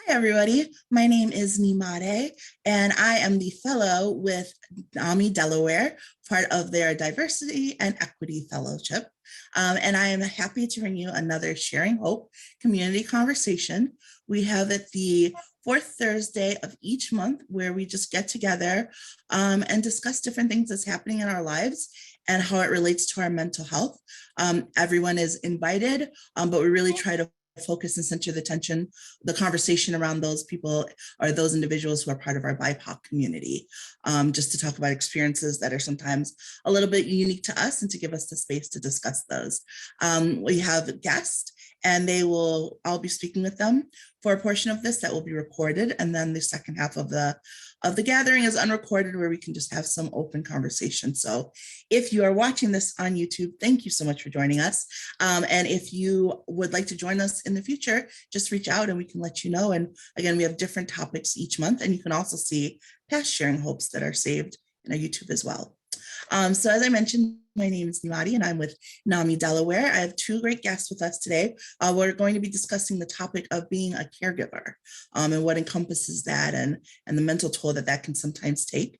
Hi, everybody. My name is Nyemade, and I am the fellow with NAMI, Delaware, part of their Diversity and Equity Fellowship. And I am happy to bring you another Sharing Hope community conversation. We have it the fourth Thursday of each month where we just get together and discuss different things that's happening in our lives and how it relates to our mental health. Everyone is invited, but we really try to focus and center the conversation around those people or those individuals who are part of our BIPOC community, just to talk about experiences that are sometimes a little bit unique to us and to give us the space to discuss those. We have guests and I'll be speaking with them for a portion of this that will be recorded. And then the second half of the gathering is unrecorded, where we can just have some open conversation. So if you are watching this on YouTube, thank you so much for joining us. And if you would like to join us in the future, just reach out and we can let you know. And again, we have different topics each month, and you can also see past Sharing Hopes that are saved in our YouTube as well. So as I mentioned, my name is Nyemade and I'm with NAMI Delaware. I have two great guests with us today. We're going to be discussing the topic of being a caregiver and what encompasses that and the mental toll that can sometimes take.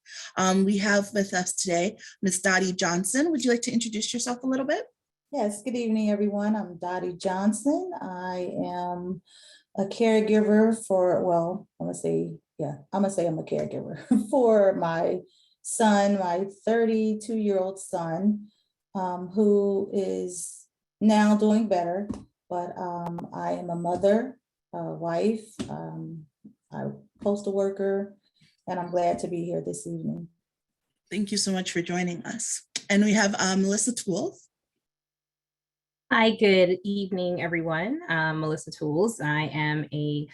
We have with us today, Ms. Dottie Johnson. Would you like to introduce yourself a little bit? Yes, good evening, everyone. I'm Dottie Johnson. I am a caregiver I'm a caregiver for my son, my 32-year-old son, who is now doing better, but I am a mother, a wife, a postal worker, and I'm glad to be here this evening. Thank you so much for joining us. And we have Melissa Tools. Hi, good evening, everyone. Melissa Tools. I am a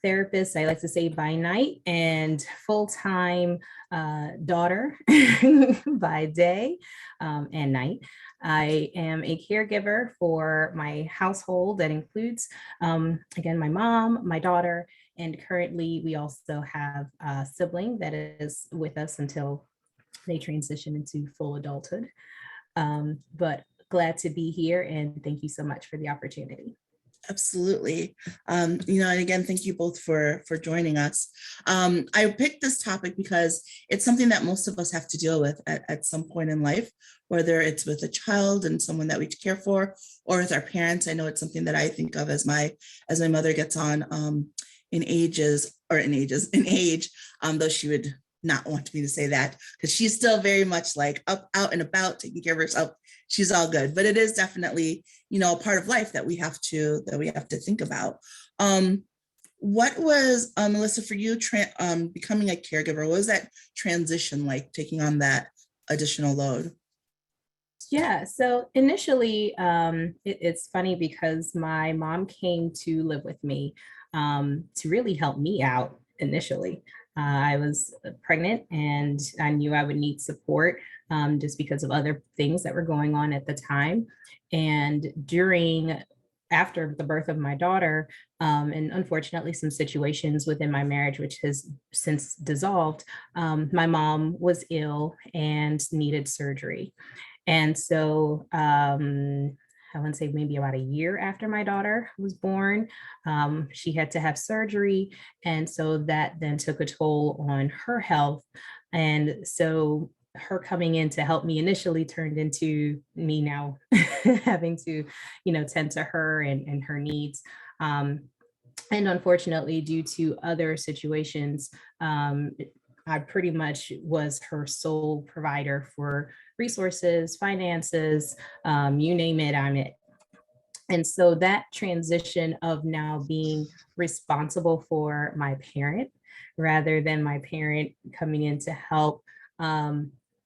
therapist, I like to say by night, and full-time daughter by day and night. I am a caregiver for my household that includes, again, my mom, my daughter, and currently we also have a sibling that is with us until they transition into full adulthood. But glad to be here and thank you so much for the opportunity. Absolutely. And again, thank you both for joining us. I picked this topic because it's something that most of us have to deal with at some point in life, whether it's with a child and someone that we care for, or with our parents. I know it's something that I think of as my mother gets on in age, though she would not want me to say that because she's still very much like out and about, taking care of herself. She's all good, but it is definitely, a part of life that we have to think about. What was, Melissa, for you, becoming a caregiver? What was that transition like, taking on that additional load? Yeah, so initially, it's funny because my mom came to live with me to really help me out initially. I was pregnant and I knew I would need support just because of other things that were going on at the time. And after the birth of my daughter, and unfortunately some situations within my marriage, which has since dissolved, my mom was ill and needed surgery. And so I want to say maybe about a year after my daughter was born, she had to have surgery. And so that then took a toll on her health. And so her coming in to help me initially turned into me now having to, tend to her and her needs. And unfortunately, due to other situations, I pretty much was her sole provider for resources, finances, you name it, I'm it. And so that transition of now being responsible for my parent rather than my parent coming in to help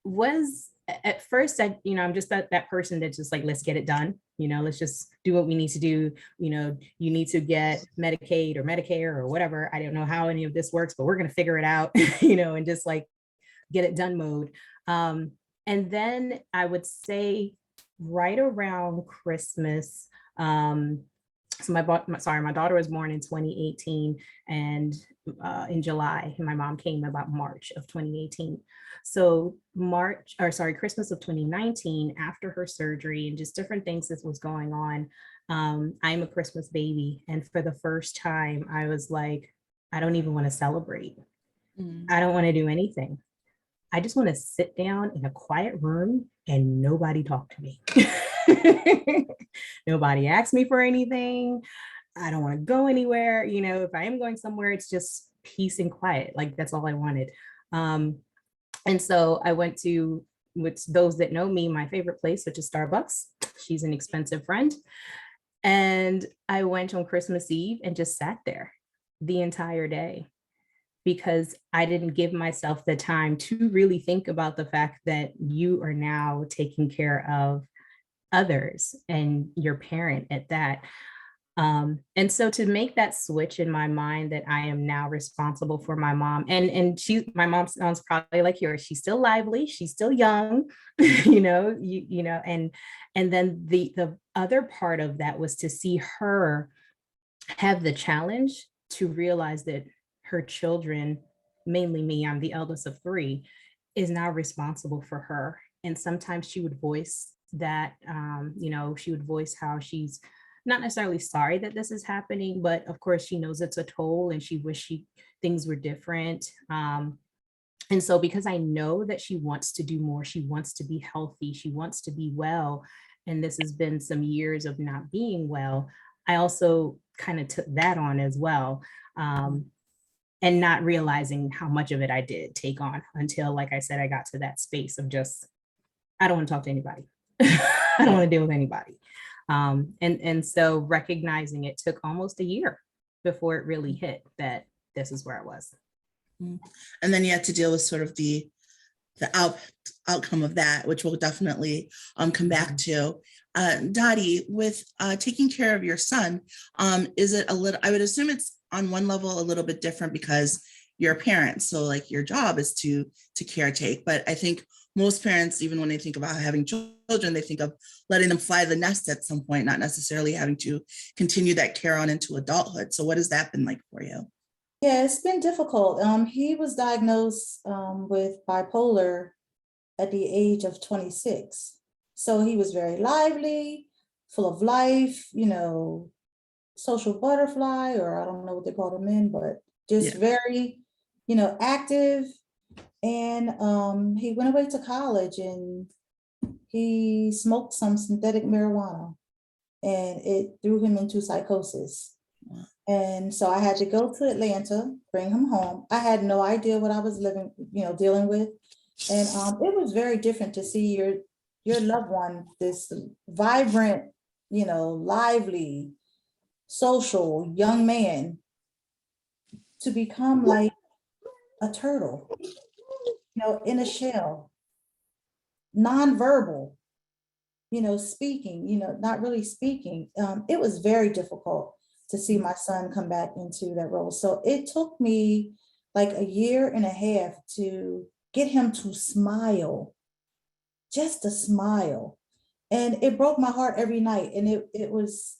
was at first, I'm just that person that's just like, let's get it done. Let's just do what we need to do. You need to get Medicaid or Medicare or whatever. I don't know how any of this works, but we're going to figure it out, and just like get it done mode. And then I would say right around Christmas, so my daughter was born in 2018 and in July, and my mom came about March of 2018. So Christmas of 2019, after her surgery and just different things that was going on, I'm a Christmas baby. And for the first time, I was like, I don't even want to celebrate. I don't want to do anything. I just want to sit down in a quiet room and nobody talk to me. Nobody ask me for anything. I don't want to go anywhere. You know, if I am going somewhere, it's just peace and quiet. Like that's all I wanted. And so I went to, which those that know me, my favorite place, which is Starbucks. She's an expensive friend. And I went on Christmas Eve and just sat there the entire day because I didn't give myself the time to really think about the fact that you are now taking care of others and your parent at that. And so to make that switch in my mind that I am now responsible for my mom, and my mom sounds probably like yours. She's still lively, she's still young, and then the other part of that was to see her have the challenge to realize that her children, mainly me, I'm the eldest of three, is now responsible for her. And sometimes she would voice that, she would voice how she's not necessarily sorry that this is happening, but of course she knows it's a toll and she wish things were different. And so because I know that she wants to do more, she wants to be healthy, she wants to be well, and this has been some years of not being well, I also kind of took that on as well. And not realizing how much of it I did take on until, like I said, I got to that space of just, I don't want to talk to anybody. I don't want to deal with anybody. And so recognizing it took almost a year before it really hit that this is where I was. And then you had to deal with sort of the outcome of that, which we'll definitely come back to. Dottie, with taking care of your son, is it a little, I would assume it's on one level a little bit different because you're a parent. So like your job is to caretake. But I think most parents, even when they think about having children, they think of letting them fly the nest at some point, not necessarily having to continue that care on into adulthood. So what has that been like for you? Yeah, it's been difficult. He was diagnosed with bipolar at the age of 26. So he was very lively, full of life, social butterfly, or I don't know what they call them in, but just very, active. And he went away to college and he smoked some synthetic marijuana and it threw him into psychosis. Wow. And so I had to go to Atlanta, bring him home. I had no idea what I was dealing with. And it was very different to see your loved one, this vibrant, lively, social young man, to become like a turtle, in a shell, nonverbal, speaking, not really speaking. It was very difficult to see my son come back into that role. So it took me like a year and a half to get him to smile, just to smile. And it broke my heart every night. And it was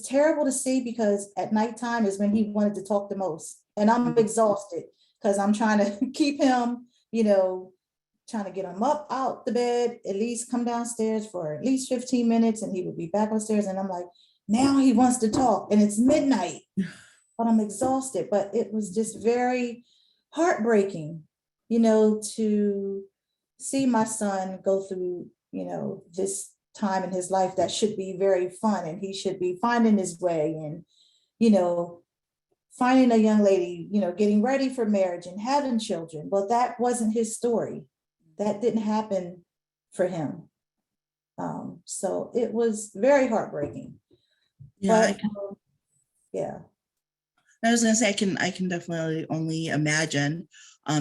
terrible to see because at nighttime is when he wanted to talk the most. And I'm exhausted because I'm trying to keep him, trying to get him up out the bed, at least come downstairs for at least 15 minutes and he would be back upstairs. And I'm like, now he wants to talk and it's midnight, but I'm exhausted. But it was just very heartbreaking, to see my son go through, this time in his life that should be very fun and he should be finding his way and, finding a young lady, getting ready for marriage and having children. But that wasn't his story. That didn't happen for him. So it was very heartbreaking. Yeah, but, yeah. I was going to say, I can definitely only imagine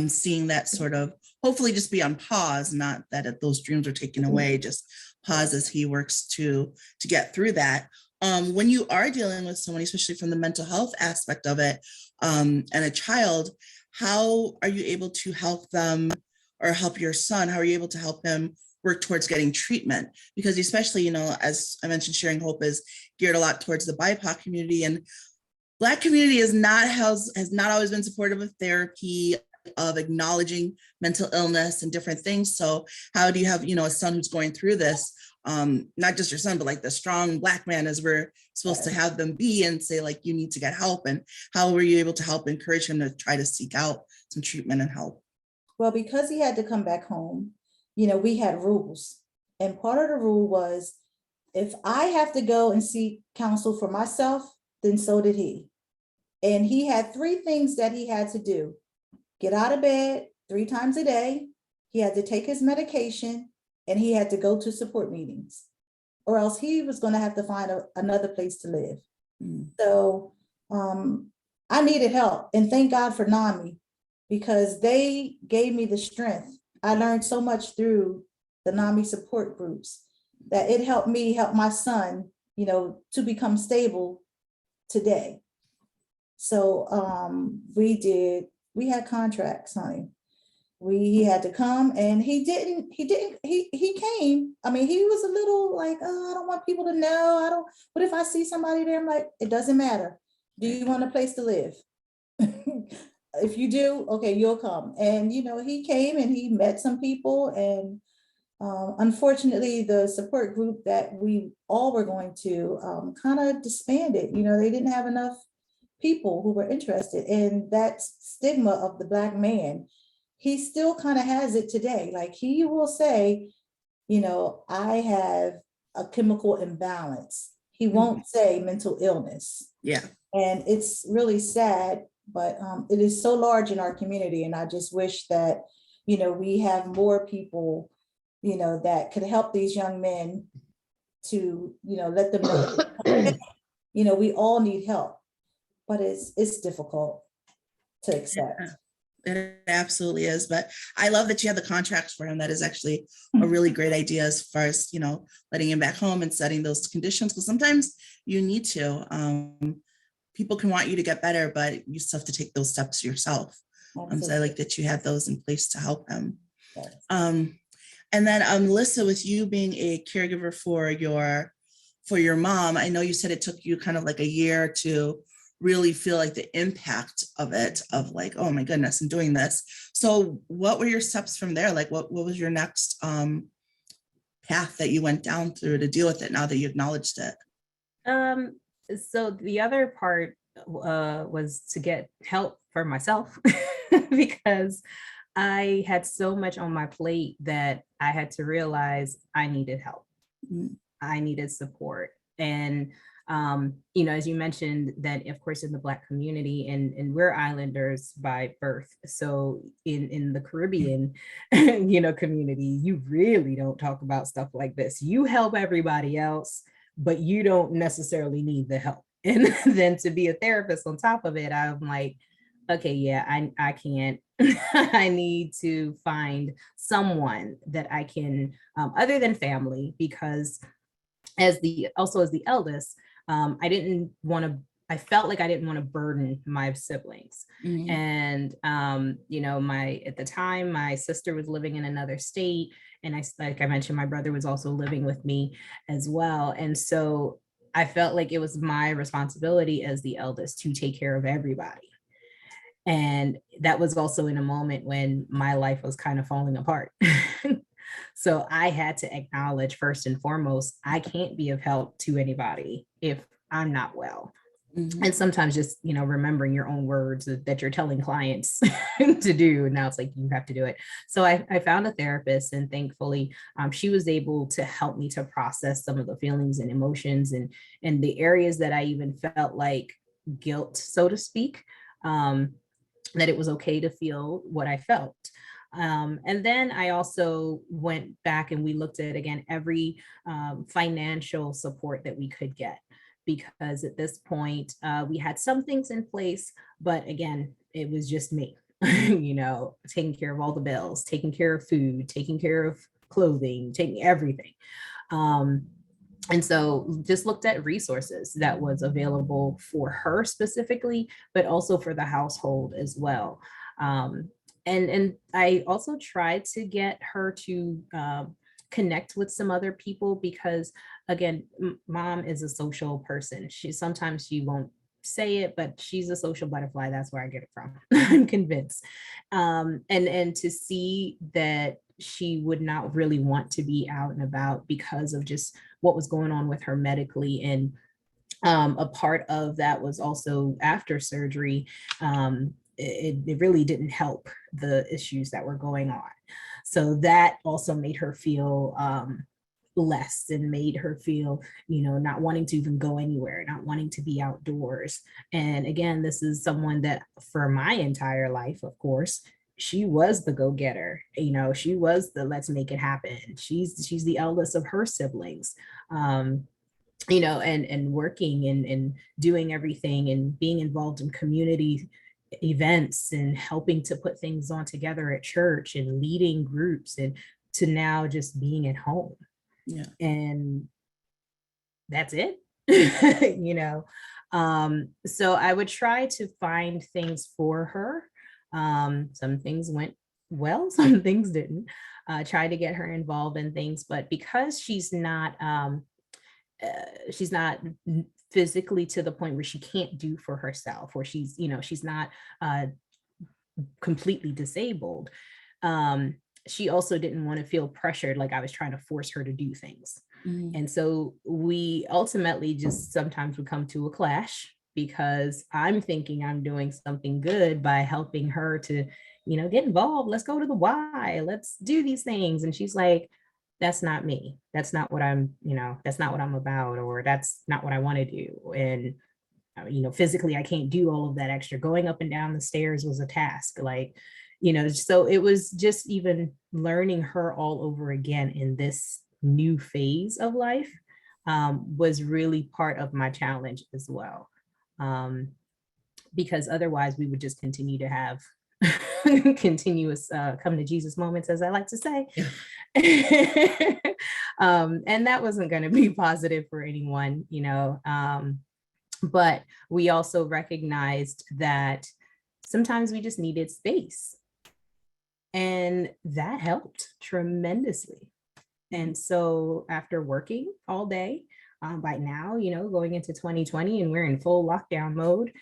seeing that sort of, hopefully just be on pause, not that those dreams are taken away, just pause as he works to get through that. When you are dealing with someone, especially from the mental health aspect of it, and a child, how are you able to help them or help your son? How are you able to help him work towards getting treatment? Because especially, as I mentioned, Sharing Hope is geared a lot towards the BIPOC community, and Black community has not always been supportive of therapy, of acknowledging mental illness and different things. So how do you have, a son who's going through this? not just your son, but like the strong Black man as we're supposed to have them be, and say like, you need to get help? And how were you able to help encourage him to try to seek out some treatment and help? Well, because he had to come back home, you know, we had rules. And part of the rule was, if I have to go and seek counsel for myself, then so did he. And he had 3 things that he had to do: get out of bed 3 times a day, he had to take his medication, and he had to go to support meetings, or else he was going to have to find another place to live. So I needed help, and thank God for NAMI, because they gave me the strength. I learned so much through the NAMI support groups that it helped me help my son, you know, to become stable today. So we had contracts, honey. He had to come, and he came. I mean, he was a little like, oh, I don't want people to know. I don't, but if I see somebody there, I'm like, it doesn't matter. Do you want a place to live? If you do, okay, you'll come. And, you know, he came and he met some people, and unfortunately, the support group that we all were going to kind of disbanded. You know, they didn't have enough people who were interested. And that stigma of the Black man, he still kind of has it today. Like, he will say, you know, I have a chemical imbalance. He won't say mental illness. Yeah. And it's really sad, but it is so large in our community. And I just wish that, you know, we have more people, you know, that could help these young men to, you know, let them know, you know, we all need help, but it's difficult to accept. Yeah. It absolutely is. But I love that you have the contracts for him. That is actually a really great idea, as far as, you know, letting him back home and setting those conditions, because sometimes you need to. People can want you to get better, but you still have to take those steps yourself. So I like that you have those in place to help him. Yes. And then Melissa, with you being a caregiver for your mom, I know you said it took you kind of like a year to really feel like the impact of it, of like, oh my goodness, I'm doing this. So what were your steps from there? Like, what was your next path that you went down through to deal with it now that you acknowledged it? So the other part was to get help for myself because I had so much on my plate that I had to realize I needed help. I needed support. And you know, as you mentioned, that of course in the Black community, and we're islanders by birth. So in the Caribbean, you know, community, you really don't talk about stuff like this. You help everybody else, but you don't necessarily need the help. And then to be a therapist on top of it, I'm like, okay, yeah, I can't. I need to find someone that I can, other than family, because as the eldest, I felt like I didn't want to burden my siblings. And, you know, at the time, my sister was living in another state. And like I mentioned, my brother was also living with me as well. And so I felt like it was my responsibility as the eldest to take care of everybody. And that was also in a moment when my life was kind of falling apart. So I had to acknowledge, first and foremost, I can't be of help to anybody if I'm not well. And sometimes just, you know, remembering your own words that you're telling clients to do. Now it's like, you have to do it. So I found a therapist, and thankfully she was able to help me to process some of the feelings and emotions and the areas that I even felt like guilt, so to speak, that it was okay to feel what I felt. And then I also went back and we looked at, again, every financial support that we could get, because at this point we had some things in place, but again, it was just me, you know, taking care of all the bills, taking care of food, taking care of clothing, taking everything. And so just looked at resources that was available for her specifically, but also for the household as well. And I also tried to get her to connect with some other people, because again, mom is a social person. Sometimes she won't say it, but she's a social butterfly. That's where I get it from. I'm convinced. And to see that she would not really want to be out and about because of just what was going on with her medically. And a part of that was also after surgery. It really didn't help the issues that were going on. So that also made her feel less, and made her feel, not wanting to even go anywhere, not wanting to be outdoors. And again, this is someone that for my entire life, of course, she was the go-getter. She was the let's make it happen. She's the eldest of her siblings. And working and doing everything and being involved in community events and helping to put things on together at church and leading groups, and to now just being at home. Yeah. And that's it. So I would try to find things for her. Some things went well, some things didn't. Try to get her involved in things, but because she's not physically to the point where she can't do for herself, or she's not completely disabled. She also didn't want to feel pressured, like I was trying to force her to do things. Mm-hmm. And so we ultimately just sometimes would come to a clash, because I'm thinking I'm doing something good by helping her to, get involved. Let's go to the Y, let's do these things. And she's like, that's not me. That's not what that's not what I'm about, or that's not what I want to do. And, physically, I can't do all of that extra. Going up and down the stairs was a task. So it was just even learning her all over again in this new phase of life was really part of my challenge as well. Because otherwise we would just continue to have continuous come to Jesus moments, as I like to say. Yeah. And that wasn't going to be positive for anyone, but we also recognized that sometimes we just needed space, and that helped tremendously. And so after working all day, by now, going into 2020, and we're in full lockdown mode,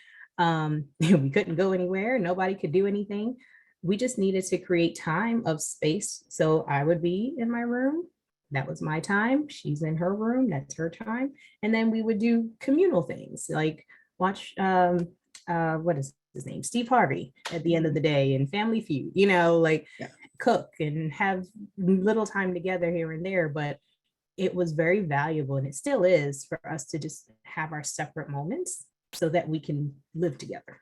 we couldn't go anywhere, nobody could do anything. We just needed to create time of space. So I would be in my room, that was my time. She's in her room, that's her time. And then we would do communal things like watch, what is his name? Steve Harvey at the end of the day, and Family Feud, Yeah. cook and have little time together here and there. But it was very valuable, and it still is, for us to just have our separate moments so that we can live together.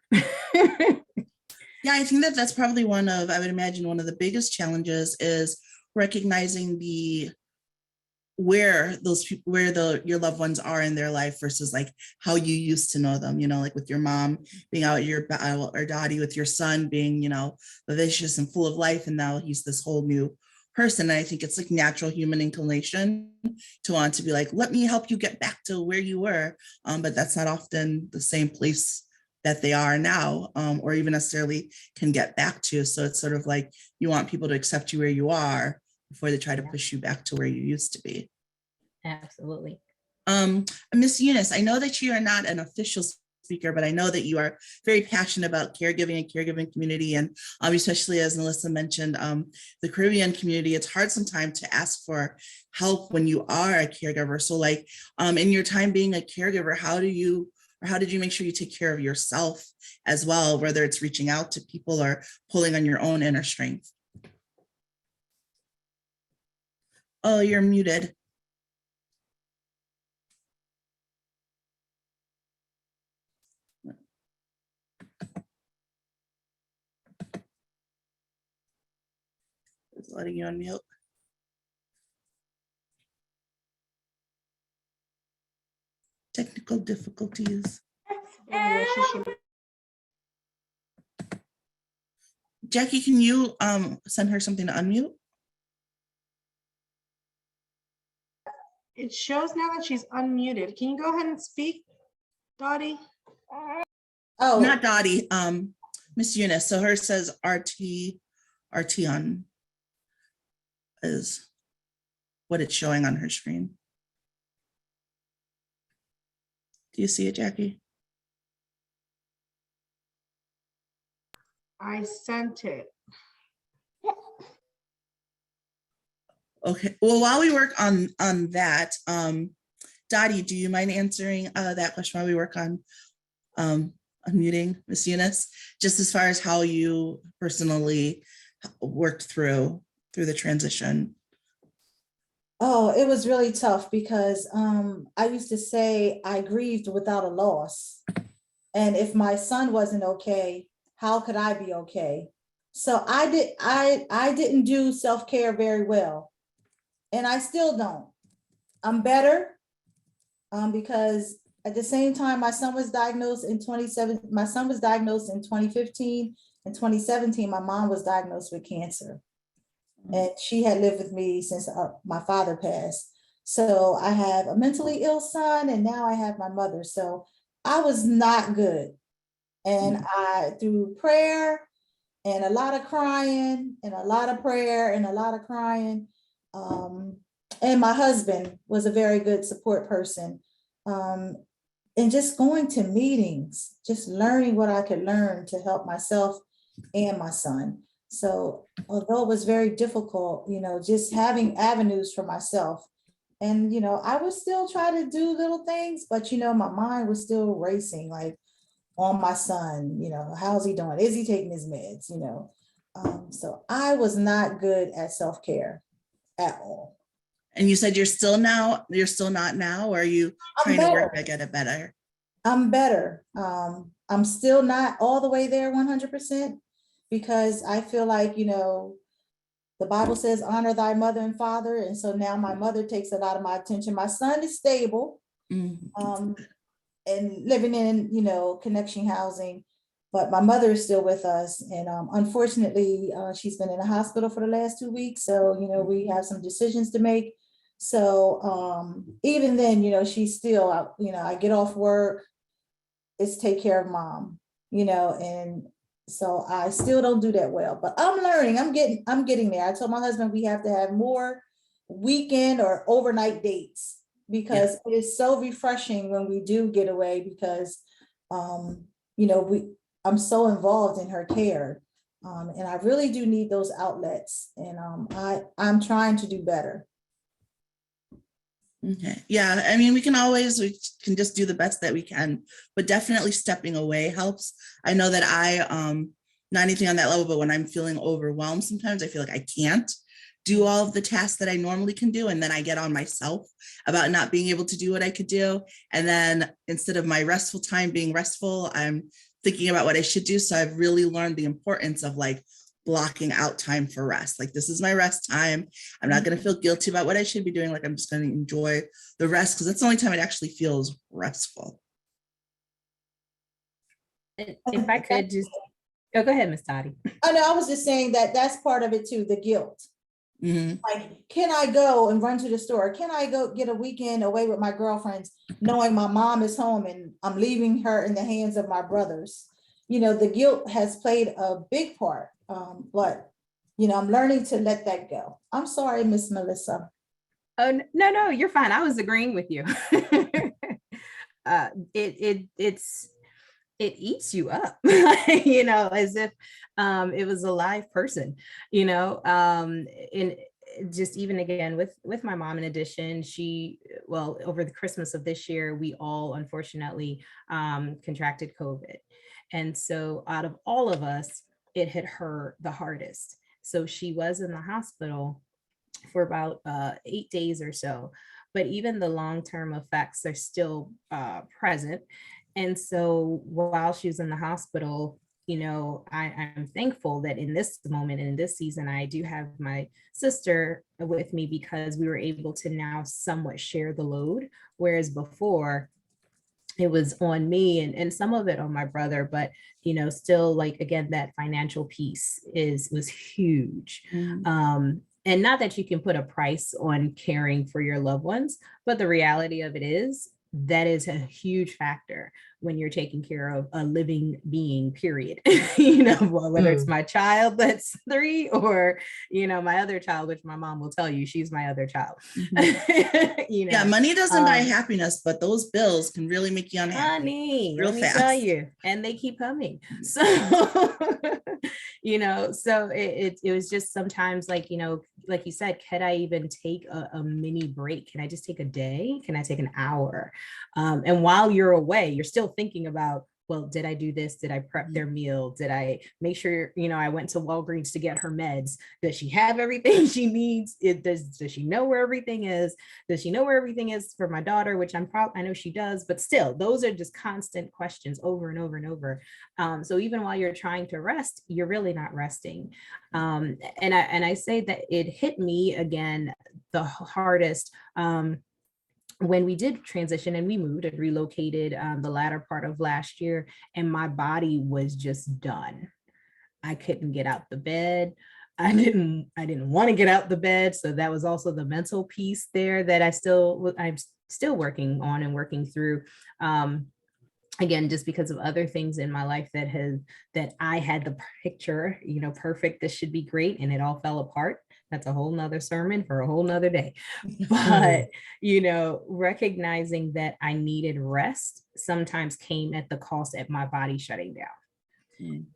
Yeah, I think that's probably I would imagine one of the biggest challenges is recognizing where your loved ones are in their life versus like how you used to know them, like with your mom being out or Dottie with your son being, vivacious and full of life. And now he's this whole new person. And I think it's like natural human inclination to want to be like, let me help you get back to where you were. But that's not often the same place that they are now, or even necessarily can get back to. So it's sort of like you want people to accept you where you are before they try to push you back to where you used to be. Absolutely. Miss Eunice, I know that you are not an official speaker, but I know that you are very passionate about caregiving and caregiving community. And especially as Melissa mentioned, the Caribbean community, it's hard sometimes to ask for help when you are a caregiver. So like in your time being a caregiver, how did you make sure you take care of yourself as well, whether it's reaching out to people or pulling on your own inner strength? Oh, you're muted. It's letting you unmute. Technical difficulties. Jackie, can you send her something to unmute? It shows now that she's unmuted. Can you go ahead and speak, Dottie? Oh, Not Dottie, Miss Eunice. So hers says RT on is what it's showing on her screen. Do you see it, Jackie? I sent it. Okay. Well, while we work on that, Dottie, do you mind answering that question while we work on unmuting Miss Eunice? Just as far as how you personally worked through the transition. Oh, it was really tough because I used to say I grieved without a loss. And if my son wasn't okay, how could I be okay? So I didn't do self-care very well. And I still don't. I'm better because at the same time, my son was diagnosed in 2015. In 2017, my mom was diagnosed with cancer. And she had lived with me since my father passed. So I have a mentally ill son, and now I have my mother. So I was not good. And I, through prayer and a lot of crying and a lot of prayer and a lot of crying, and my husband was a very good support person. And just going to meetings, just learning what I could learn to help myself and my son. So although it was very difficult, just having avenues for myself. And, I would still try to do little things, but, my mind was still racing, like on my son, how's he doing? Is he taking his meds? So I was not good at self-care at all. And you said you're still not now, or are you trying to work to get it better? I'm better. I'm still not all the way there 100%, because I feel like, the Bible says, honor thy mother and father. And so now my mother takes a lot of my attention. My son is stable, and living in, connection housing, but my mother is still with us. And unfortunately, she's been in the hospital for the last 2 weeks. So, we have some decisions to make. So even then, she's still, I get off work, it's take care of mom, and so I still don't do that well, but I'm learning, I'm getting there. I told my husband we have to have more weekend or overnight dates, because it is so refreshing when we do get away, because, I'm so involved in her care. And I really do need those outlets, and I'm trying to do better. Okay. Yeah. I mean, we can just do the best that we can, but definitely stepping away helps. I know that not anything on that level, but when I'm feeling overwhelmed, sometimes I feel like I can't do all of the tasks that I normally can do. And then I get on myself about not being able to do what I could do. And then instead of my restful time being restful, I'm thinking about what I should do. So I've really learned the importance of blocking out time for rest. Like, this is my rest time. I'm not going to feel guilty about what I should be doing. Like, I'm just going to enjoy the rest, because that's the only time it actually feels restful. If I could just, go ahead, Miss Dottie. I know, I was just saying that's part of it too, the guilt. Like, can I go and run to the store? Can I go get a weekend away with my girlfriends, knowing my mom is home and I'm leaving her in the hands of my brothers? The guilt has played a big part. But, I'm learning to let that go. I'm sorry, Miss Melissa. Oh, no, you're fine. I was agreeing with you. It eats you up, as if it was a live person, and just even again with my mom, in addition, over the Christmas of this year, we all unfortunately contracted COVID. And so out of all of us, it hit her the hardest. So she was in the hospital for about 8 days or so, but even the long-term effects are still present. And so while she was in the hospital, I'm thankful that in this moment, in this season, I do have my sister with me, because we were able to now somewhat share the load. Whereas before, it was on me and some of it on my brother, but still, again, that financial piece was huge. And not that you can put a price on caring for your loved ones, but the reality of it is that is a huge factor when you're taking care of a living being, period. Whether it's my child that's 3 or, my other child, which my mom will tell you, she's my other child. Yeah, money doesn't buy happiness, but those bills can really make you unhappy. Let me tell you, and they keep coming. So, so it was just sometimes like you said, could I even take a mini break? Can I just take a day? Can I take an hour? And while you're away, you're still thinking about, well, did I do this? Did I prep their meal? Did I make sure, I went to Walgreens to get her meds? Does she have everything she needs? Does she know where everything is? Does she know where everything is for my daughter? Which I know she does, but still, those are just constant questions over and over and over. So even while you're trying to rest, you're really not resting. And I say that it hit me again the hardest when we did transition and we moved and relocated the latter part of last year, and my body was just done. I couldn't get out the bed. I didn't want to get out the bed. So that was also the mental piece there that I'm still working on and working through. Again, just because of other things in my life that I had the picture, perfect, this should be great, and it all fell apart. That's a whole nother sermon for a whole nother day. But, recognizing that I needed rest sometimes came at the cost of my body shutting down.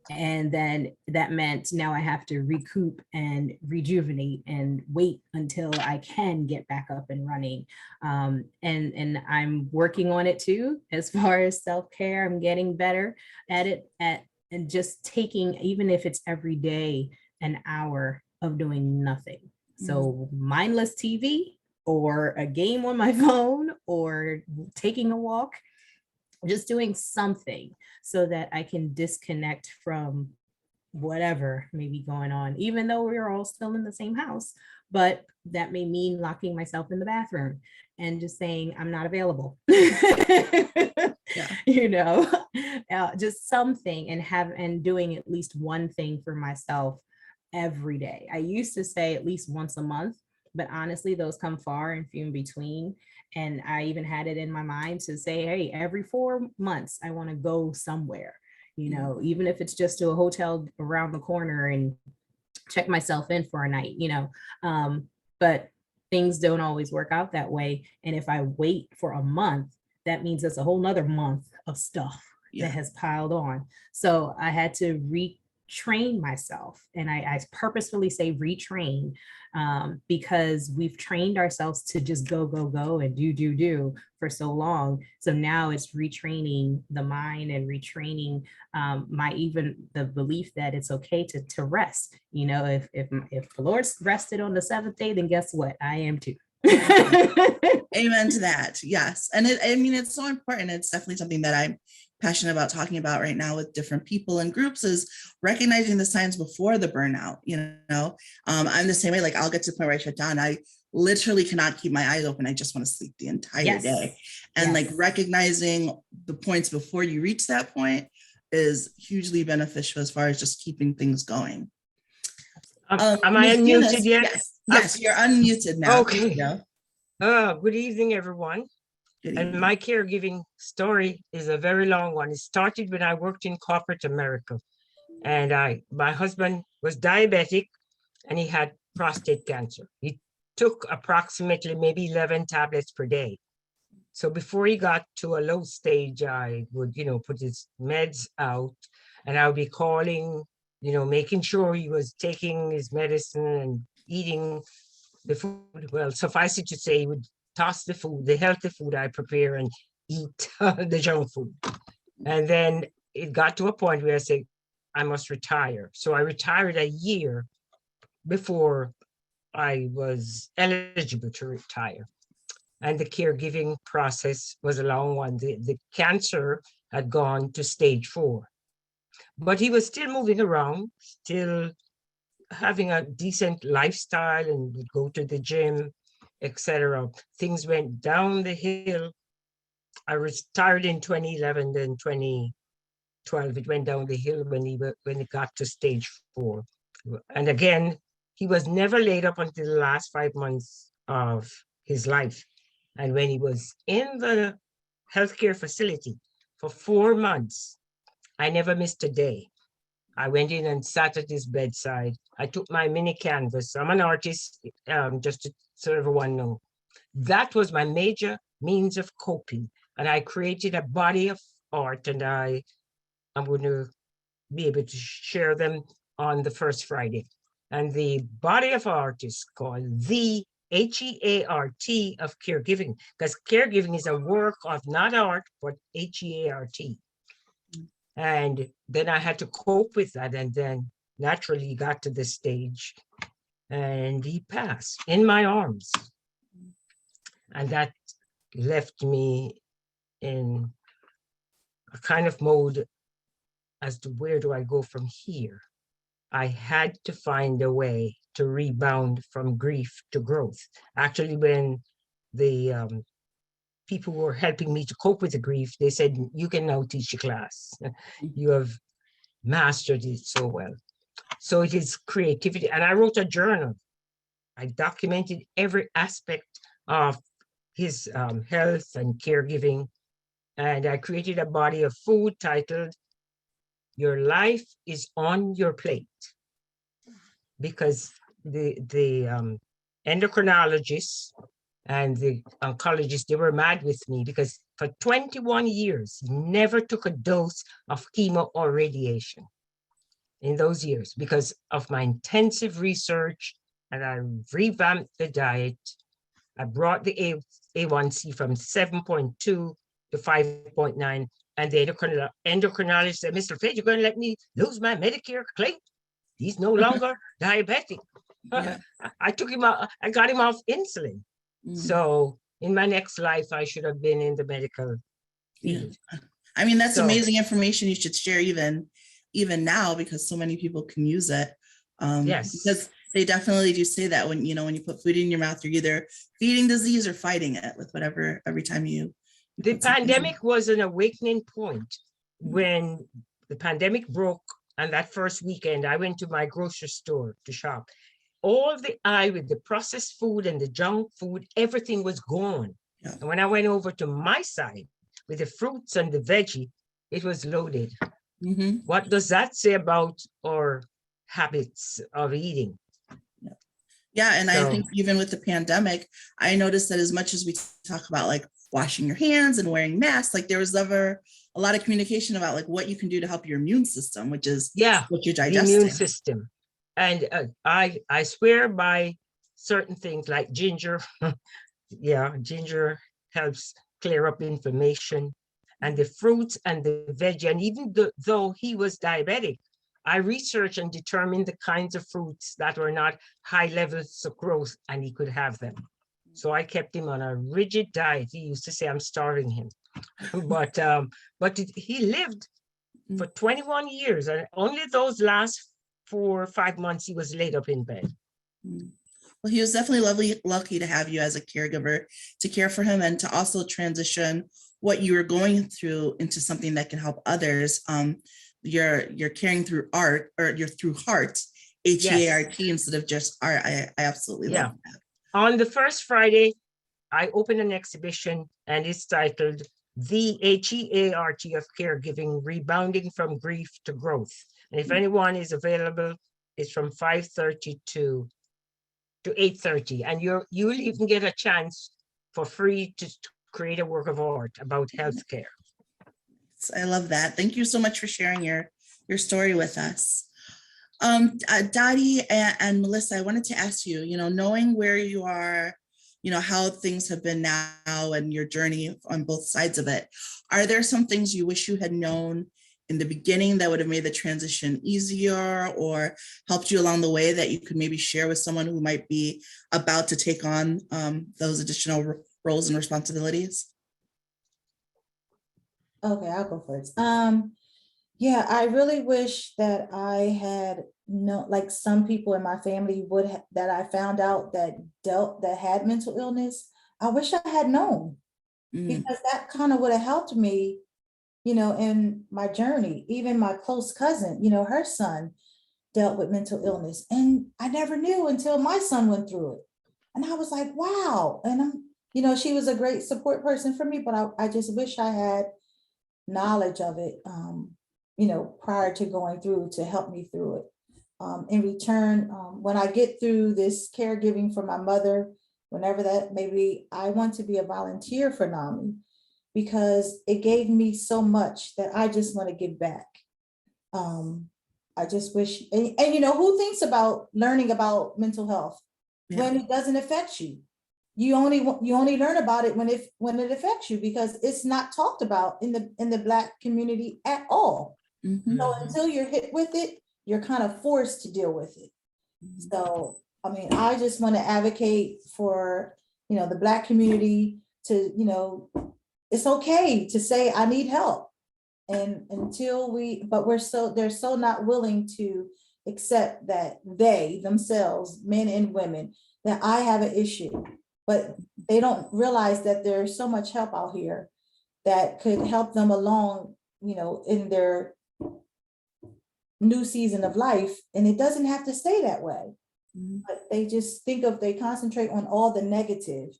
And then that meant now I have to recoup and rejuvenate and wait until I can get back up and running. And I'm working on it too, as far as self-care. I'm getting better at it, and just taking, even if it's every day, an hour of doing nothing. So mindless TV or a game on my phone or taking a walk, just doing something so that I can disconnect from whatever may be going on, even though we're all still in the same house. But that may mean locking myself in the bathroom and just saying, I'm not available. Just something, and doing at least one thing for myself every day. I used to say at least once a month, but honestly, those come far and few in between. And I even had it in my mind to say, hey, every 4 months, I want to go somewhere, even if it's just to a hotel around the corner and check myself in for a night, but things don't always work out that way. And if I wait for a month, that means it's a whole nother month of stuff that has piled on. So I had to retrain myself. And I purposefully say retrain, because we've trained ourselves to just go and do for so long. So now it's retraining the mind and retraining even the belief that it's okay to rest. If the Lord rested on the seventh day, then guess what? I am too. Amen to that. Yes. And it's so important. It's definitely something that I'm passionate about talking about right now with different people and groups, is recognizing the signs before the burnout. I'm the same way. Like, I'll get to the point where I shut down. I literally cannot keep my eyes open. I just want to sleep the entire day. And like recognizing the points before you reach that point is hugely beneficial as far as just keeping things going. Am I unmuted yet? Yes, you're unmuted now. Okay. Good evening, everyone. And my caregiving story is a very long one. It started when I worked in corporate America, and my husband was diabetic, and he had prostate cancer. He took approximately maybe 11 tablets per day. So before he got to a low stage, I would, put his meds out, and I would be calling, making sure he was taking his medicine and eating the food. Well, suffice it to say, he would toss the food, the healthy food I prepare, and eat the junk food. And then it got to a point where I said, I must retire. So I retired a year before I was eligible to retire. And the caregiving process was a long one. The cancer had gone to stage 4. But he was still moving around, still having a decent lifestyle, and would go to the gym, etc. Things went down the hill. I retired in 2011, then 2012, it went down the hill when it got to stage 4. And again, he was never laid up until the last 5 months of his life. And when he was in the healthcare facility for 4 months, I never missed a day. I went in and sat at his bedside. I took my mini canvas. I'm an artist, just to sort of everyone know. That was my major means of coping. And I created a body of art, and I'm going to be able to share them on the first Friday. And the body of art is called the HEART of caregiving, because caregiving is a work of not art, but HEART. And then I had to cope with that, and then naturally got to the stage and he passed in my arms. And that left me in a kind of mode as to where do I go from here? I had to find a way to rebound from grief to growth. Actually, when the people who were helping me to cope with the grief, they said, you can now teach a class. You have mastered it so well. So it is creativity. And I wrote a journal. I documented every aspect of his health and caregiving. And I created a body of food titled, Your Life is on Your Plate. Because the endocrinologists and the oncologists, they were mad with me because for 21 years, never took a dose of chemo or radiation in those years because of my intensive research. And I revamped the diet. I brought the A1C from 7.2 to 5.9. And the endocrinologist said, Mr. Fitz, you're going to let me lose my Medicare claim? He's no longer diabetic. Yeah. I took him out, I got him off insulin. So in my next life, I should have been in the medical field. Yeah. I mean, that's So, amazing information you should share even now, because so many people can use it. Yes. Because they definitely do say that when you put food in your mouth, you're either feeding disease or fighting it with whatever, every time you the put something in. pandemic was an awakening point. When the pandemic broke, and that first weekend, I went to my grocery store to shop. All the aisle with the processed food and the junk food, everything was gone. Yeah. And when I went over to my side with the fruits and the veggie, it was loaded. Mhm. What does that say about our habits of eating? Yeah, and I So- think even with the pandemic, I noticed that as much as we talk about like washing your hands and wearing masks, like there was never a lot of communication about like what you can do to help your immune system, which is what you're the digesting. immune system. And I swear by certain things like ginger. Yeah, ginger helps clear up inflammation. And the fruits and the veg, and even though he was diabetic, I researched and determined the kinds of fruits that were not high levels of growth, and he could have them. So I kept him on a rigid diet. He used to say, I'm starving him. but he lived for 21 years, and only those last 4 or 5 months he was laid up in bed. Well, he was definitely lucky to have you as a caregiver to care for him and to also transition what you were going through into something that can help others. You're caring through art, or you're through heart, HEART, instead of just art. I absolutely love that. On the first Friday, I opened an exhibition, and it's titled The HEART of Caregiving, Rebounding from Grief to Growth. And if anyone is available, it's from 5:30 to 8:30. And you'll even get a chance for free to create a work of art about healthcare. I love that. Thank you so much for sharing your story with us. Dottie and Melissa, I wanted to ask you, knowing where you are, how things have been now and your journey on both sides of it, are there some things you wish you had known in the beginning that would have made the transition easier or helped you along the way that you could maybe share with someone who might be about to take on those additional roles and responsibilities? Okay, I'll go first. Yeah, I really wish that I had like some people in my family that I found out that had mental illness. I wish I had known, because that kind of would have helped me, in my journey. Even my close cousin, her son dealt with mental illness, and I never knew until my son went through it. And I was like, wow. And she was a great support person for me, but I just wish I had knowledge of it, prior to going through, to help me through it. In return, when I get through this caregiving for my mother, whenever that, maybe I want to be a volunteer for NAMI, because it gave me so much that I just want to give back. I just wish, and you know, who thinks about learning about mental health when it doesn't affect you? You only learn about it when it affects you, because it's not talked about in the Black community at all. So until you're hit with it, you're kind of forced to deal with it. So, I mean, I just want to advocate for, you know, the Black community to, you know, it's okay to say, I need help. And until they're so not willing to accept that they themselves, men and women, that I have an issue, but they don't realize that there's so much help out here that could help them along, you know, in their new season of life. And it doesn't have to stay that way. But they just they concentrate on all the negative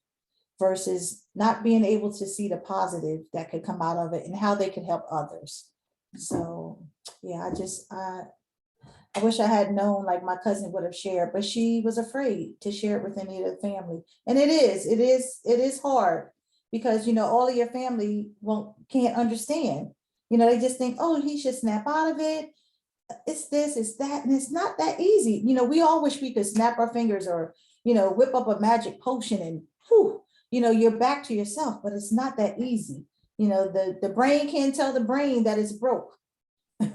versus not being able to see the positive that could come out of it and how they can help others. So yeah, I wish I had known, like my cousin would have shared, but she was afraid to share it with any of the family. And it is hard, because, you know, all of your family can't understand. You know, they just think, oh, he should snap out of it. It's this, it's that, and it's not that easy. You know, we all wish we could snap our fingers or, you know, whip up a magic potion and whew, you know, you're back to yourself, but it's not that easy. You know, the brain can't tell the brain that it's broke.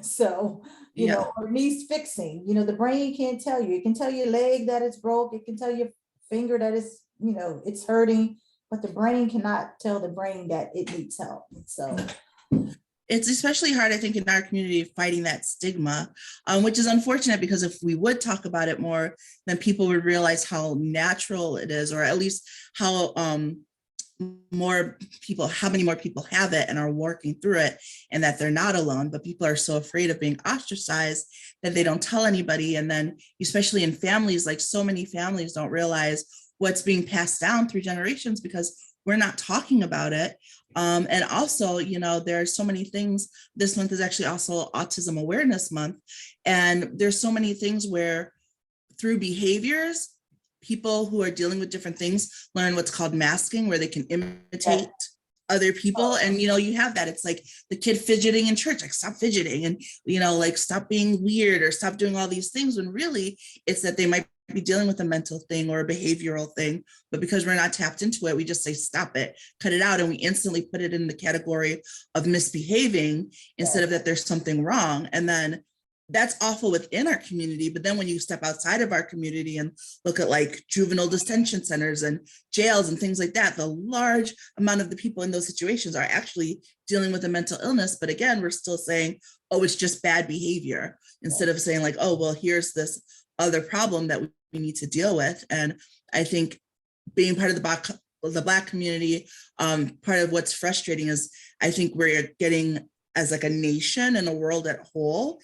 So, you know, or needs fixing. You know, the brain can't tell you. It can tell your leg that it's broke. It can tell your finger that it's, you know, it's hurting, but the brain cannot tell the brain that it needs help. So it's especially hard, I think, in our community, fighting that stigma, which is unfortunate, because if we would talk about it more, then people would realize how natural it is, or at least how many more people have it and are working through it, and that they're not alone. But people are so afraid of being ostracized that they don't tell anybody. And then, especially in families, like so many families don't realize what's being passed down through generations because we're not talking about it. And also, you know, there are so many things. This month is actually also Autism Awareness Month. And there's so many things where through behaviors, people who are dealing with different things learn what's called masking, where they can imitate other people. And, you know, you have that. It's like the kid fidgeting in church, like stop fidgeting, and, you know, like stop being weird or stop doing all these things, when really it's that they might be dealing with a mental thing or a behavioral thing. But because we're not tapped into it, we just say, stop it, cut it out. And we instantly put it in the category of misbehaving instead of that there's something wrong. And then that's awful within our community. But then when you step outside of our community and look at like juvenile detention centers and jails and things like that, the large amount of the people in those situations are actually dealing with a mental illness. But again, we're still saying, oh, it's just bad behavior, instead of saying like, oh, well, here's this other problem that we need to deal with. And I think being part of the Black community, part of what's frustrating is I think we're getting, as like a nation and a world at whole,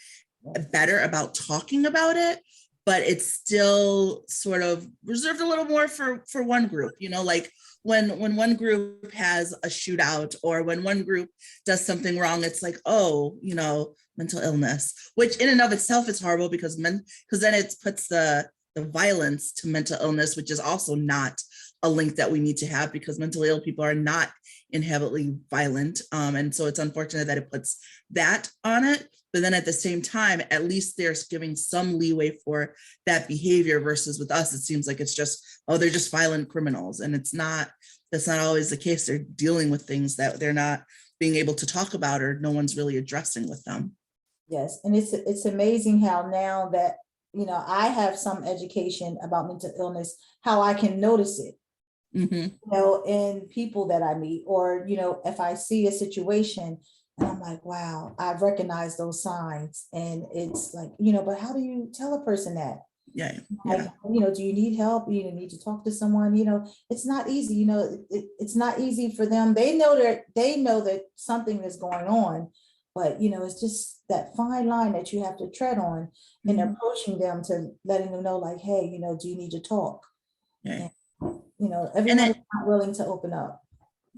better about talking about it, but it's still sort of reserved a little more for one group. You know, like when one group has a shootout or when one group does something wrong, it's like, oh, you know, mental illness, which in and of itself is horrible, because then it puts the violence to mental illness, which is also not a link that we need to have, because mentally ill people are not inherently violent. And so it's unfortunate that it puts that on it. But then at the same time, at least they're giving some leeway for that behavior, versus with us, it seems like it's just, oh, they're just violent criminals. And that's not always the case. They're dealing with things that they're not being able to talk about, or no one's really addressing with them. Yes, and it's amazing how now that, you know, I have some education about mental illness, how I can notice it, you know, in people that I meet, or, you know, if I see a situation and I'm like, wow, I've recognized those signs. And it's like, you know, but how do you tell a person that? Yeah. Like, you know, do you need help? You need to talk to someone, you know, it's not easy, you know, it's not easy for them. They know that something is going on, but, you know, it's just that fine line that you have to tread on in approaching them, to letting them know, like, hey, you know, do you need to talk? Yeah. And, you know, everyone is not willing to open up.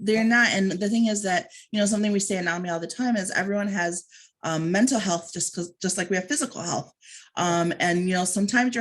They're not. And the thing is that, you know, something we say in NAMI all the time is everyone has mental health just like we have physical health. And, you know, sometimes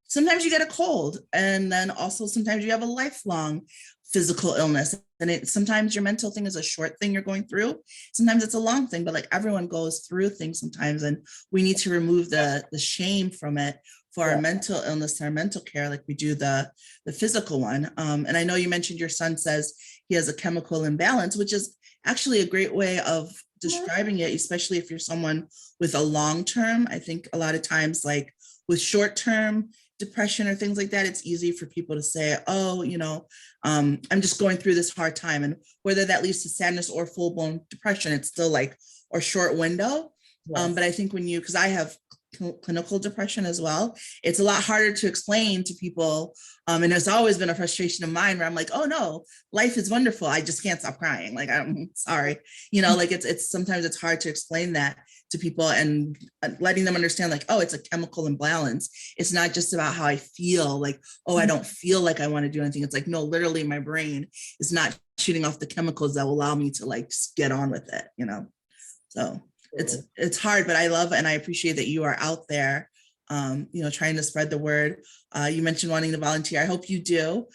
sometimes you get a cold, and then also sometimes you have a lifelong physical illness. And sometimes your mental thing is a short thing you're going through. Sometimes it's a long thing, but like everyone goes through things sometimes, and we need to remove the shame from it for our mental illness, our mental care, like we do the physical one. And I know you mentioned your son says he has a chemical imbalance, which is actually a great way of describing it, especially if you're someone with a long term. I think a lot of times, like with short term depression or things like that, it's easy for people to say, oh, I'm just going through this hard time. And whether that leads to sadness or full blown depression, it's still like a short window. Yes. But I think because I have clinical depression as well, it's a lot harder to explain to people. And it's always been a frustration of mine where I'm like, oh no, life is wonderful. I just can't stop crying. Like, I'm sorry, like it's sometimes it's hard to explain that to people and letting them understand like, oh, it's a chemical imbalance. It's not just about how I feel like, oh, I don't feel like I want to do anything. It's like, no, literally my brain is not shooting off the chemicals that will allow me to like just get on with it, So it's hard, but I love and I appreciate that you are out there, trying to spread the word. You mentioned wanting to volunteer. I hope you do.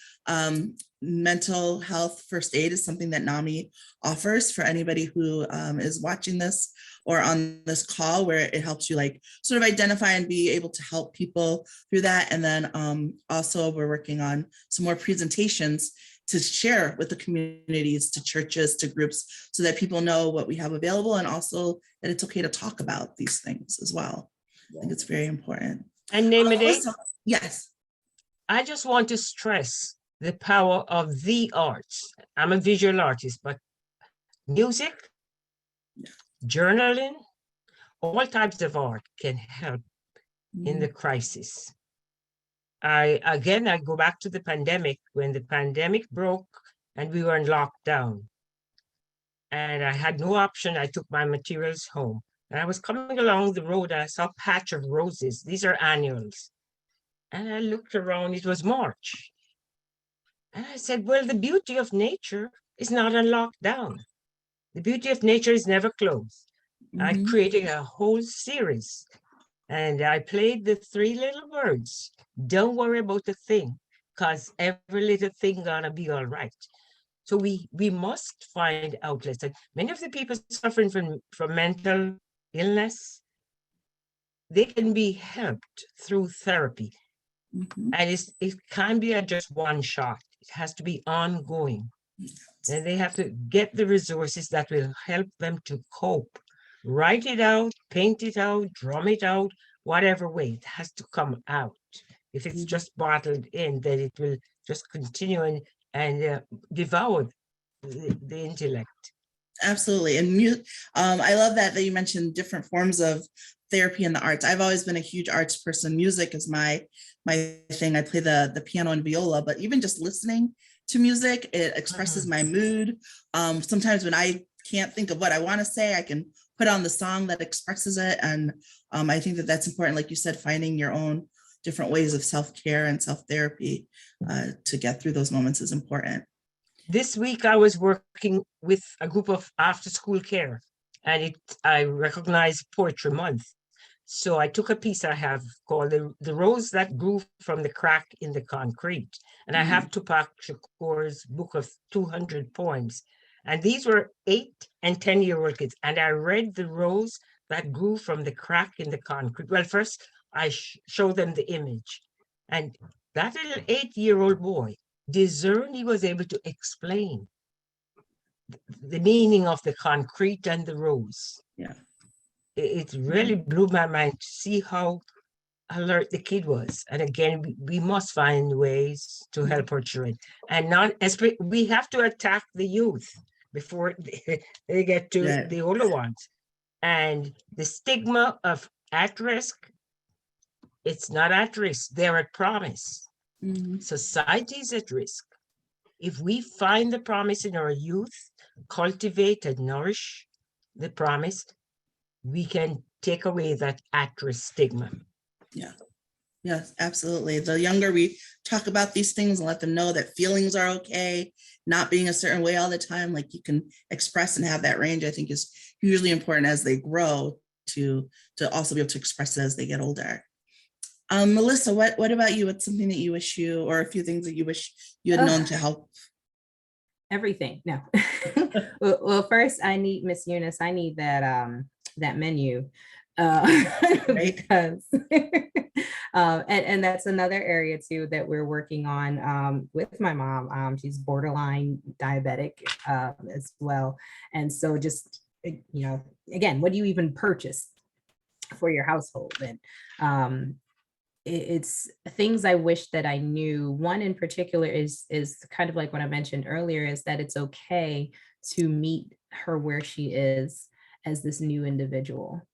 Mental health first aid is something that NAMI offers for anybody who is watching this or on this call, where it helps you like sort of identify and be able to help people through that. And then also we're working on some more presentations to share with the communities, to churches, to groups, so that people know what we have available, and also that it's okay to talk about these things as well. I think it's very important. And Nyemade, yes. I just want to stress the power of the arts. I'm a visual artist, but music, journaling, all types of art can help in the crisis. I go back to the pandemic. When the pandemic broke and we were in lockdown and I had no option, I took my materials home. And I was coming along the road and I saw a patch of roses. These are annuals. And I looked around, it was March. And I said, well, the beauty of nature is not on lockdown. The beauty of nature is never closed. I created a whole series and I played the 3 little words. Don't worry about a thing, because every little thing gonna be all right. So we must find outlets. And many of the people suffering from mental illness, they can be helped through therapy. And it can't be just one shot. It has to be ongoing. And they have to get the resources that will help them to cope. Write it out, paint it out, drum it out, whatever way, it has to come out. If it's just bottled in, then it will just continue and devour the intellect. Absolutely. And I love that you mentioned different forms of therapy in the arts. I've always been a huge arts person. Music is my thing. I play the piano and viola, but even just listening to music, it expresses my mood. Sometimes when I can't think of what I want to say, I can put on the song that expresses it. And I think that that's important. Like you said, finding your own different ways of self-care and self-therapy to get through those moments is important. This week I was working with a group of after-school care, and I recognized Poetry Month. So I took a piece I have called The Rose That Grew from the Crack in the Concrete. And I have Tupac Shakur's book of 200 poems. And these were 8 and 10-year-old kids. And I read The Rose That Grew from the Crack in the Concrete. Well, first I showed them the image. And that little 8-year-old boy discerned, he was able to explain the meaning of the concrete and the rose. Yeah. It really blew my mind to see how alert the kid was. And again, we must find ways to help our children, and we have to attack the youth before they get to the older ones. And the stigma of at risk, it's not at risk, they're at promise. Society is at risk. If we find the promise in our youth, cultivate and nourish the promise, we can take away that at-risk stigma. Yeah. Yes, absolutely. The younger we talk about these things and let them know that feelings are okay, not being a certain way all the time, like you can express and have that range, I think is hugely important as they grow to also be able to express it as they get older. Melissa, what about you? What's something that you wish or a few things that you wish you had known to help? everything. No. Well, first I need Miss Eunice. I need that menu. Right. Because and that's another area too that we're working on with my mom. She's borderline diabetic as well. And so just, again, what do you even purchase for your household? And it's things I wish that I knew. One in particular is kind of like what I mentioned earlier, is that it's okay to meet her where she is as this new individual.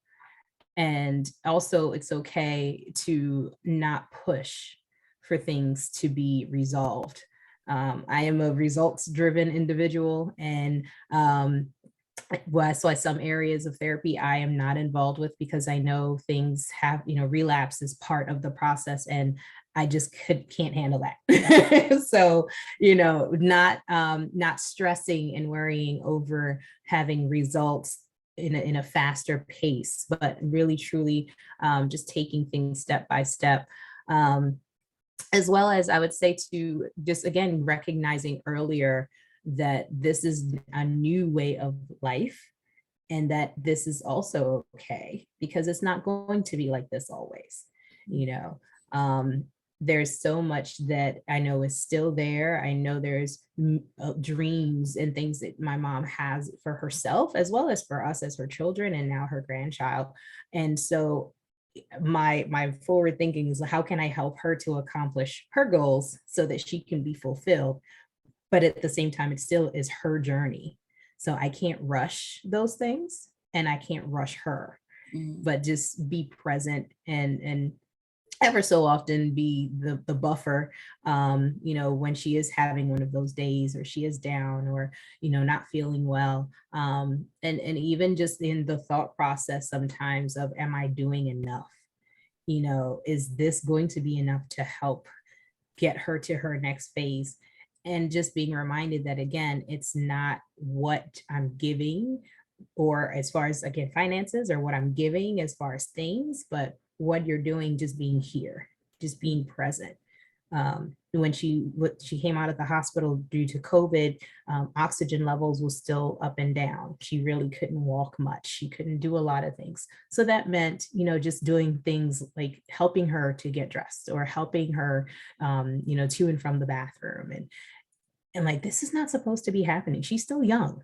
And also it's okay to not push for things to be resolved. I am a results-driven individual, and so some areas of therapy I am not involved with because I know things have, relapse is part of the process, and I just can't handle that. So, not stressing and worrying over having results in a faster pace, but really truly just taking things step by step. As well as I would say to just, again, recognizing earlier that this is a new way of life, and that this is also okay, because it's not going to be like this always. There's so much that I know is still there. I know there's dreams and things that my mom has for herself, as well as for us as her children, and now her grandchild. And so my forward thinking is, how can I help her to accomplish her goals so that she can be fulfilled? But at the same time, it still is her journey. So I can't rush those things, and I can't rush her, but just be present and ever so often be the buffer, when she is having one of those days, or she is down, or, not feeling well. And even just in the thought process sometimes of, am I doing enough? Is this going to be enough to help get her to her next phase? And just being reminded that, again, it's not what I'm giving, or as far as, again, finances, or what I'm giving as far as things, but what you're doing, just being here, just being present. When she came out of the hospital due to COVID, oxygen levels was still up and down. She really couldn't walk much. She couldn't do a lot of things. So that meant, just doing things like helping her to get dressed, or helping her, to and from the bathroom. And like, this is not supposed to be happening. She's still young.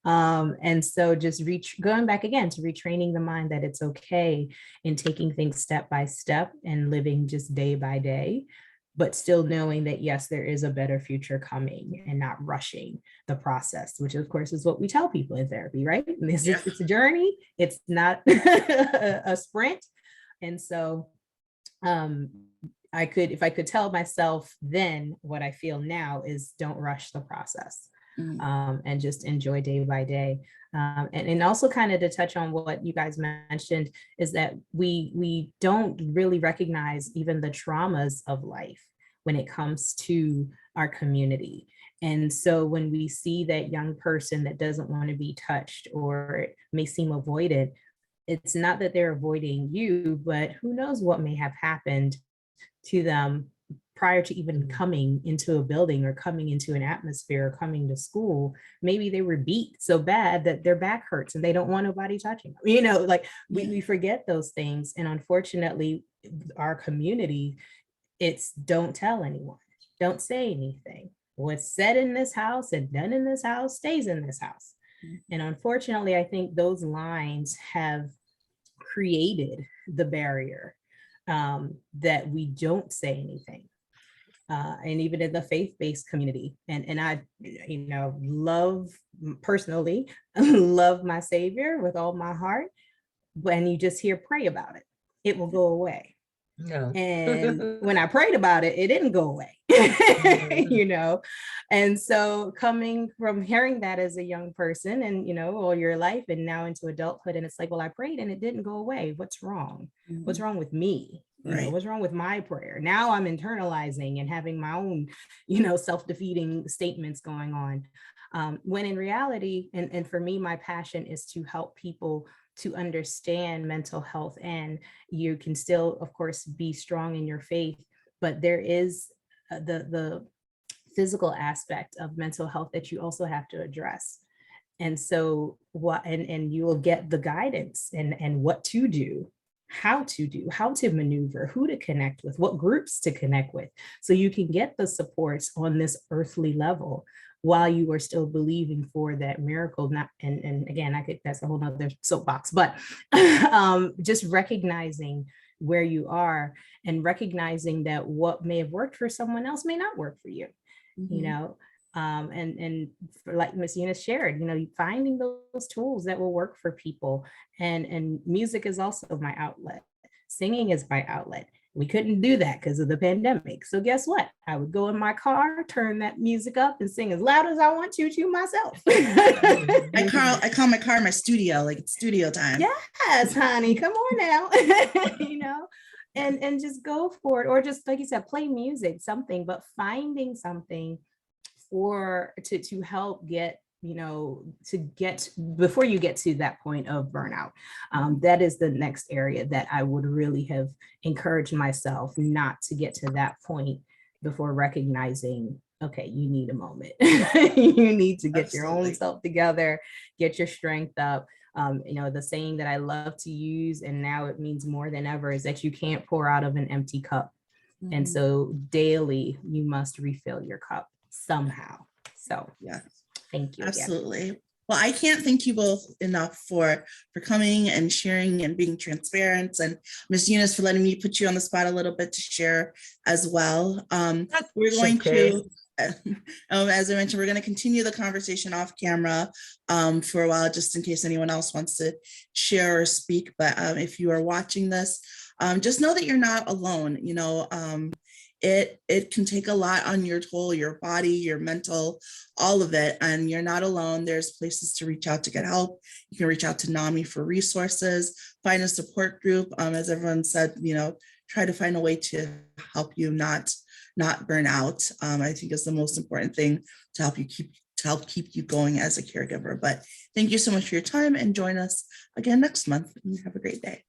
And so just going back again to retraining the mind that it's okay, in taking things step by step and living just day by day, but still knowing that, yes, there is a better future coming, and not rushing the process, which of course is what we tell people in therapy, right? It's a journey. It's not a sprint. And so, if I could tell myself then what I feel now, is don't rush the process, and just enjoy day by day. And also, kind of to touch on what you guys mentioned, is that we don't really recognize even the traumas of life when it comes to our community. And so when we see that young person that doesn't want to be touched, or may seem avoided, it's not that they're avoiding you, but who knows what may have happened to them prior to even coming into a building, or coming into an atmosphere, or coming to school. Maybe they were beat so bad that their back hurts and they don't want nobody touching them. We forget those things. And unfortunately, our community, it's don't tell anyone, don't say anything. What's said in this house and done in this house stays in this house. And unfortunately, I think those lines have created the barrier, that we don't say anything. And even in the faith-based community, and I, personally love my Savior with all my heart. When you just hear pray about it, it will go away. No. And when I prayed about it, it didn't go away. And so coming from hearing that as a young person, and all your life, and now into adulthood, and it's like, well, I prayed and it didn't go away. What's wrong? What's wrong with me? What's wrong with my prayer? Now I'm internalizing and having my own, self-defeating statements going on. When in reality, and for me, my passion is to help people to understand mental health. And you can still, of course, be strong in your faith, but there is the physical aspect of mental health that you also have to address. And so and you will get the guidance and what to do, how to maneuver, who to connect with, what groups to connect with, so you can get the supports on this earthly level while you are still believing for that miracle. Not, and again, that's a whole nother soapbox, but just recognizing where you are and recognizing that what may have worked for someone else may not work for you, you know. And like Miss Eunice shared, finding those tools that will work for people. And music is also my outlet. Singing is my outlet. We couldn't do that because of the pandemic. So guess what? I would go in my car, turn that music up and sing as loud as I want to myself. I call my car my studio, like it's studio time. Yes, honey, come on now. And just go for it. Or just, like you said, play music, something, but finding something to help get, before you get to that point of burnout. That is the next area that I would really have encouraged myself not to get to that point before recognizing, okay, you need a moment. You need to get your own self together, get your strength up. The saying that I love to use, and now it means more than ever, is that you can't pour out of an empty cup. And so daily you must refill your cup somehow. So yeah, thank you. Absolutely. Again. Well, I can't thank you both enough for coming and sharing and being transparent, and Ms. Eunice for letting me put you on the spot a little bit to share as well. We're going to, as I mentioned, we're going to continue the conversation off camera for a while, just in case anyone else wants to share or speak. But if you are watching this, just know that you're not alone. It can take a lot on your toll, your body, your mental, all of it, and you're not alone. There's places to reach out to get help. You can reach out to NAMI for resources, find a support group. As everyone said, try to find a way to help you not burn out. I think is the most important thing to help keep you going as a caregiver. But thank you so much for your time, and join us again next month. And have a great day.